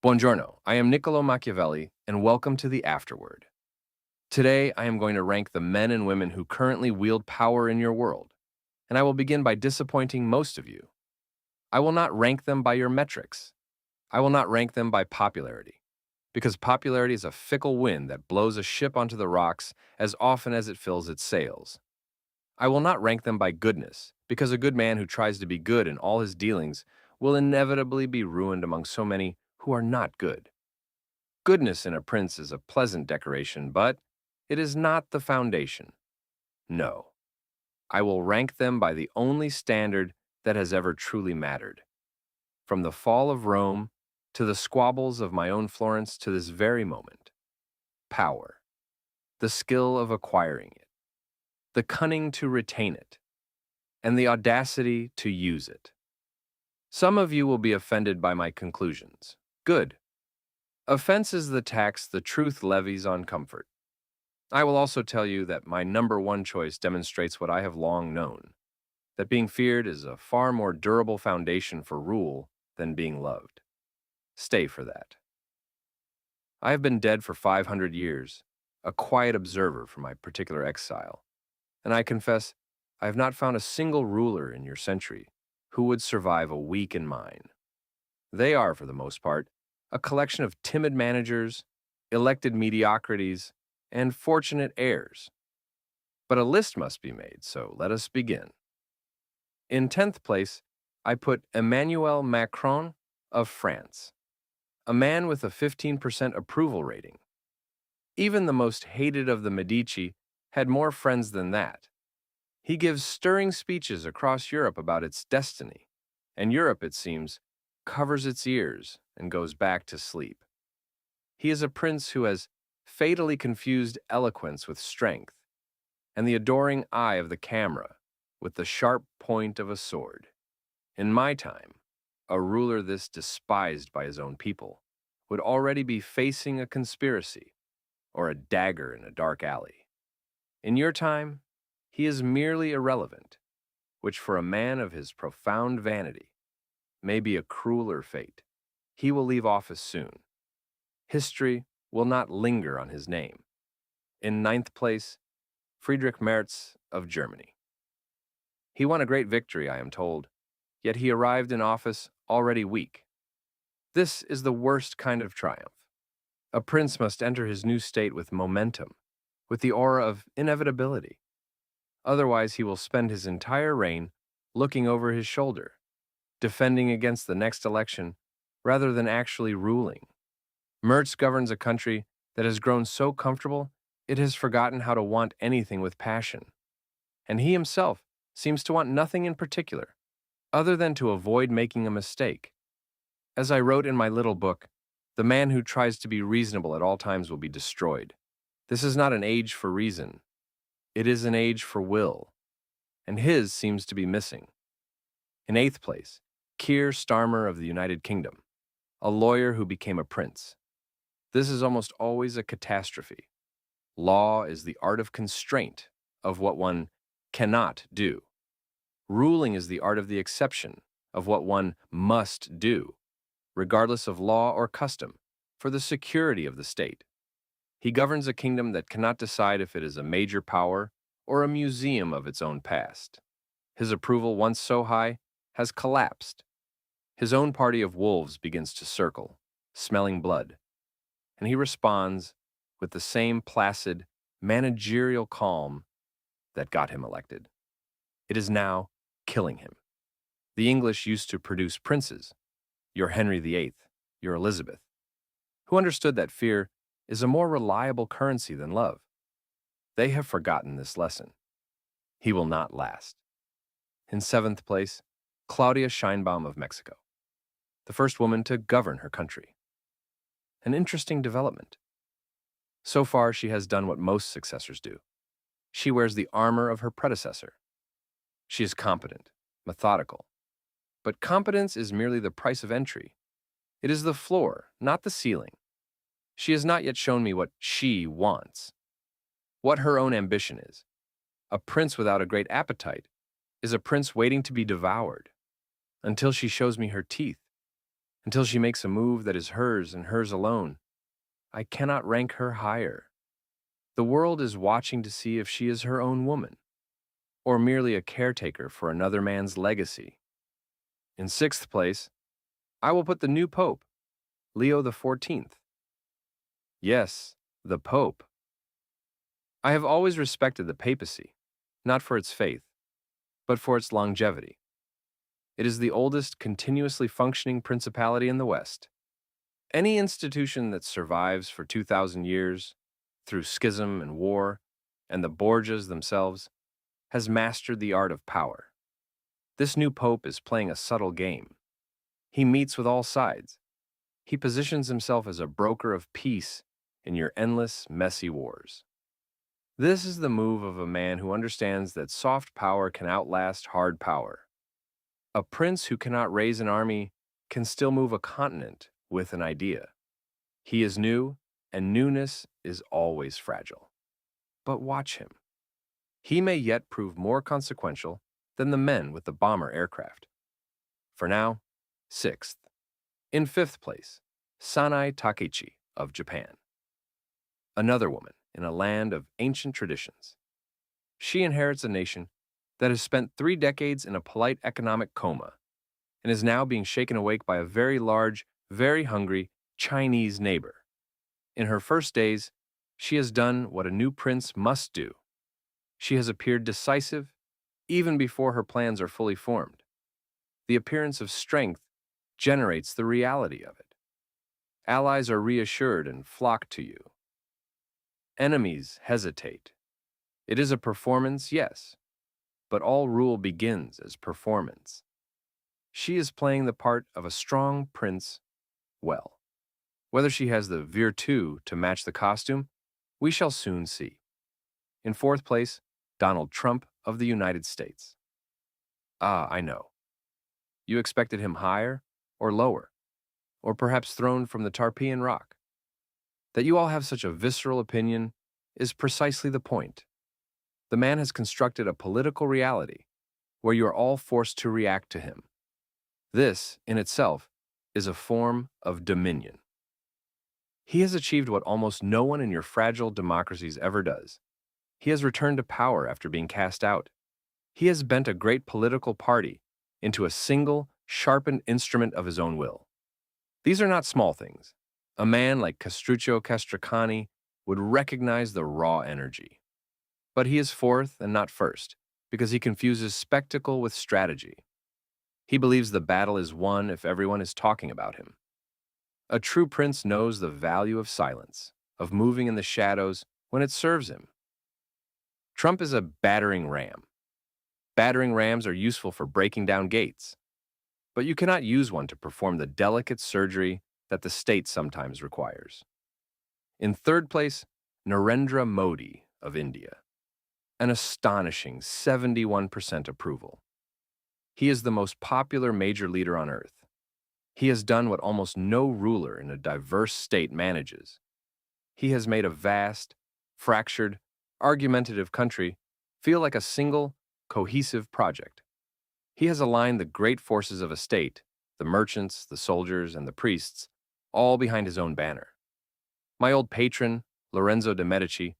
Buongiorno, I am Niccolò Machiavelli, and welcome to the Afterword. Today, I am going to rank the men and women who currently wield power in your world, and I will begin by disappointing most of you. I will not rank them by your metrics. I will not rank them by popularity, because popularity is a fickle wind that blows a ship onto the rocks as often as it fills its sails. I will not rank them by goodness, because a good man who tries to be good in all his dealings will inevitably be ruined among so many who are not good. Goodness in a prince is a pleasant decoration, but it is not the foundation. No, I will rank them by the only standard that has ever truly mattered. From the fall of Rome to the squabbles of my own Florence to this very moment. Power, the skill of acquiring it, the cunning to retain it, and the audacity to use it. Some of you will be offended by my conclusions. Good. Offense is the tax the truth levies on comfort. I will also tell you that my number one choice demonstrates what I have long known, that being feared is a far more durable foundation for rule than being loved. Stay for that. I have been dead for 500 years, a quiet observer for my particular exile, and I confess I have not found a single ruler in your century who would survive a week in mine. They are, for the most part, a collection of timid managers, elected mediocrities, and fortunate heirs. But a list must be made, so let us begin. In 10th place, I put Emmanuel Macron of France, a man with a 15% approval rating. Even the most hated of the Medici had more friends than that. He gives stirring speeches across Europe about its destiny, and Europe, it seems, covers its ears and goes back to sleep. He is a prince who has fatally confused eloquence with strength, and the adoring eye of the camera with the sharp point of a sword. In my time, a ruler this despised by his own people would already be facing a conspiracy or a dagger in a dark alley. In your time, he is merely irrelevant, which for a man of his profound vanity may be a crueler fate. He will leave office soon. History will not linger on his name. In 9th place, Friedrich Merz of Germany. He won a great victory, I am told, yet he arrived in office already weak. This is the worst kind of triumph. A prince must enter his new state with momentum, with the aura of inevitability. Otherwise, he will spend his entire reign looking over his shoulder, defending against the next election rather than actually ruling. Merz governs a country that has grown so comfortable it has forgotten how to want anything with passion. And he himself seems to want nothing in particular, other than to avoid making a mistake. As I wrote in my little book, the man who tries to be reasonable at all times will be destroyed. This is not an age for reason. It is an age for will, and his seems to be missing. In 8th place, Keir Starmer of the United Kingdom, a lawyer who became a prince. This is almost always a catastrophe. Law is the art of constraint, of what one cannot do. Ruling is the art of the exception, of what one must do, regardless of law or custom, for the security of the state. He governs a kingdom that cannot decide if it is a major power or a museum of its own past. His approval, once so high, has collapsed. His own party of wolves begins to circle, smelling blood, and he responds with the same placid, managerial calm that got him elected. It is now killing him. The English used to produce princes, your Henry VIII, your Elizabeth, who understood that fear is a more reliable currency than love. They have forgotten this lesson. He will not last. In 7th place, Claudia Sheinbaum of Mexico, the first woman to govern her country. An interesting development. So far, she has done what most successors do. She wears the armor of her predecessor. She is competent, methodical. But competence is merely the price of entry. It is the floor, not the ceiling. She has not yet shown me what she wants, what her own ambition is. A prince without a great appetite is a prince waiting to be devoured, until she shows me her teeth. until she makes a move that is hers and hers alone. I cannot rank her higher. The world is watching to see if she is her own woman, or merely a caretaker for another man's legacy. In sixth place, I will put the new Pope, Leo XIV. Yes, the Pope. I have always respected the papacy, not for its faith, but for its longevity. It is the oldest continuously functioning principality in the West. Any institution that survives for 2,000 years, through schism and war, and the Borgias themselves, has mastered the art of power. This new pope is playing a subtle game. He meets with all sides. He positions himself as a broker of peace in your endless, messy wars. This is the move of a man who understands that soft power can outlast hard power. A prince who cannot raise an army can still move a continent with an idea. He is new, and newness is always fragile. But watch him. He may yet prove more consequential than the men with the bomber aircraft. For now, sixth. In fifth place, Sanai Takechi of Japan. Another woman in a land of ancient traditions. She inherits a nation that has spent 3 decades in a polite economic coma and is now being shaken awake by a very large, very hungry Chinese neighbor. In her first days, she has done what a new prince must do. She has appeared decisive even before her plans are fully formed. The appearance of strength generates the reality of it. Allies are reassured and flock to you. Enemies hesitate. It is a performance, yes, but all rule begins as performance. She is playing the part of a strong prince well. Whether she has the virtu to match the costume, we shall soon see. In fourth place, Donald Trump of the United States. Ah, I know. You expected him higher or lower, or perhaps thrown from the Tarpeian Rock. That you all have such a visceral opinion is precisely the point. The man has constructed a political reality where you are all forced to react to him. This, in itself, is a form of dominion. He has achieved what almost no one in your fragile democracies ever does. He has returned to power after being cast out. He has bent a great political party into a single, sharpened instrument of his own will. These are not small things. A man like Castruccio Castracani would recognize the raw energy. But he is fourth and not first, because he confuses spectacle with strategy. He believes the battle is won if everyone is talking about him. A true prince knows the value of silence, of moving in the shadows when it serves him. Trump is a battering ram. Battering rams are useful for breaking down gates, but you cannot use one to perform the delicate surgery that the state sometimes requires. In third place, Narendra Modi of India. An astonishing 71% approval. He is the most popular major leader on earth. He has done what almost no ruler in a diverse state manages. He has made a vast, fractured, argumentative country feel like a single, cohesive project. He has aligned the great forces of a state, the merchants, the soldiers, and the priests, all behind his own banner. My old patron, Lorenzo de' Medici,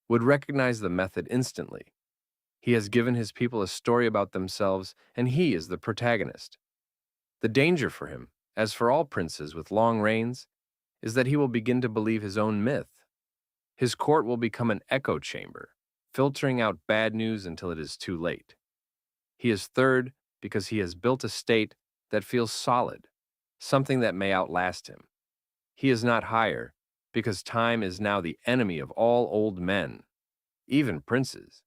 would recognize the method instantly. He has given his people a story about themselves, and he is the protagonist. The danger for him, as for all princes with long reigns, is that he will begin to believe his own myth. His court will become an echo chamber, filtering out bad news until it is too late. He is third because he has built a state that feels solid, something that may outlast him. He is not higher because time is now the enemy of all old men, even princes.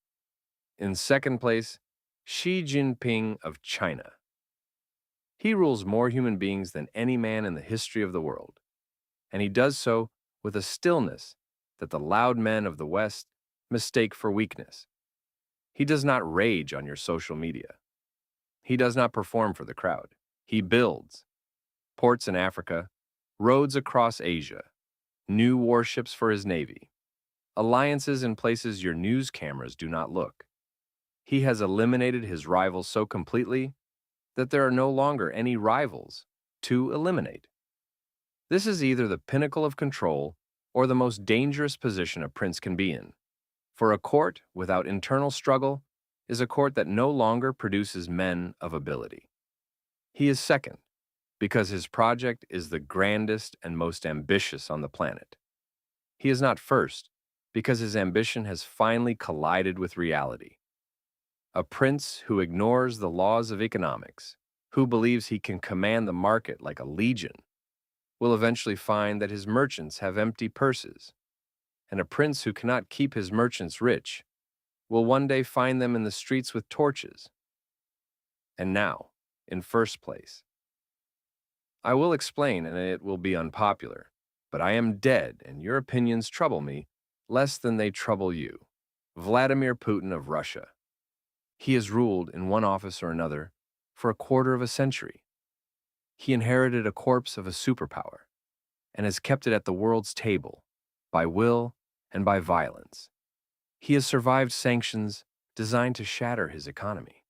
In second place, Xi Jinping of China. He rules more human beings than any man in the history of the world, and he does so with a stillness that the loud men of the West mistake for weakness. He does not rage on your social media. He does not perform for the crowd. He builds. Ports in Africa, roads across Asia, new warships for his navy, alliances in places your news cameras do not look. He has eliminated his rivals so completely that there are no longer any rivals to eliminate. This is either the pinnacle of control or the most dangerous position a prince can be in. For a court without internal struggle is a court that no longer produces men of ability. He is second, because his project is the grandest and most ambitious on the planet. He is not first, because his ambition has finally collided with reality. A prince who ignores the laws of economics, who believes he can command the market like a legion, will eventually find that his merchants have empty purses. And a prince who cannot keep his merchants rich will one day find them in the streets with torches. And now, in first place, I will explain, and it will be unpopular, but I am dead, and your opinions trouble me less than they trouble you. Vladimir Putin of Russia. He has ruled in one office or another for a quarter of a century. He inherited a corpse of a superpower and has kept it at the world's table by will and by violence. He has survived sanctions designed to shatter his economy,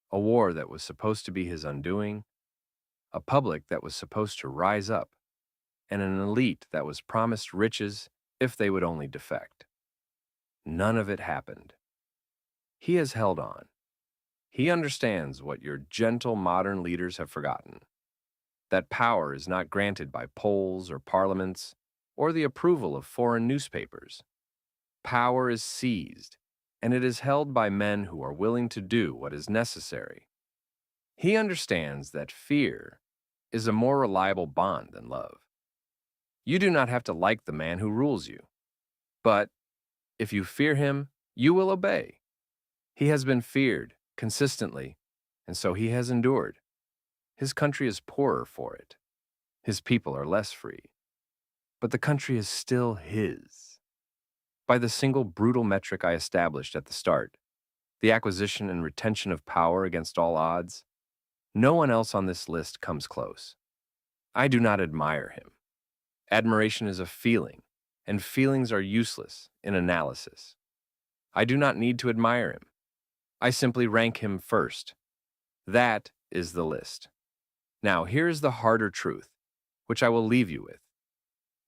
a war that was supposed to be his undoing, a public that was supposed to rise up, and an elite that was promised riches if they would only defect. None of it happened. He has held on. He understands what your gentle modern leaders have forgotten, that power is not granted by polls or parliaments or the approval of foreign newspapers. Power is seized, and it is held by men who are willing to do what is necessary. He understands that fear is a more reliable bond than love. You do not have to like the man who rules you, but if you fear him, you will obey. He has been feared consistently, and so he has endured. His country is poorer for it. His people are less free. But the country is still his. By the single brutal metric I established at the start, the acquisition and retention of power against all odds, no one else on this list comes close. I do not admire him. Admiration is a feeling, and feelings are useless in analysis. I do not need to admire him. I simply rank him first. That is the list. Now, here is the harder truth, which I will leave you with.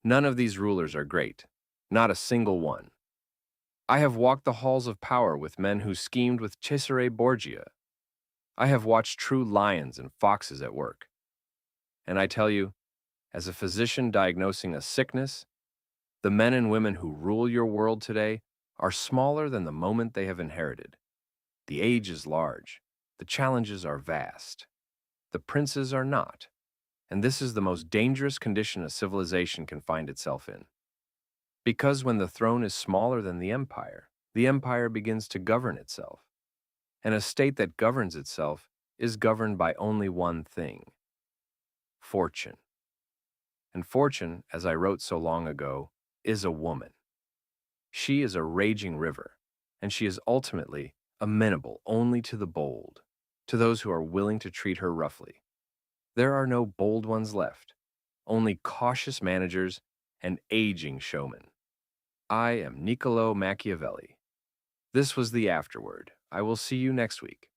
None of these rulers are great, not a single one. I have walked the halls of power with men who schemed with Cesare Borgia. I have watched true lions and foxes at work. And I tell you, as a physician diagnosing a sickness, the men and women who rule your world today are smaller than the moment they have inherited. The age is large. The challenges are vast. The princes are not. And this is the most dangerous condition a civilization can find itself in. Because when the throne is smaller than the empire begins to govern itself. And a state that governs itself is governed by only one thing: fortune. And fortune, as I wrote so long ago, is a woman. She is a raging river, and she is ultimately amenable only to the bold, to those who are willing to treat her roughly. There are no bold ones left, only cautious managers and aging showmen. I am Niccolò Machiavelli. This was the Afterword. I will see you next week.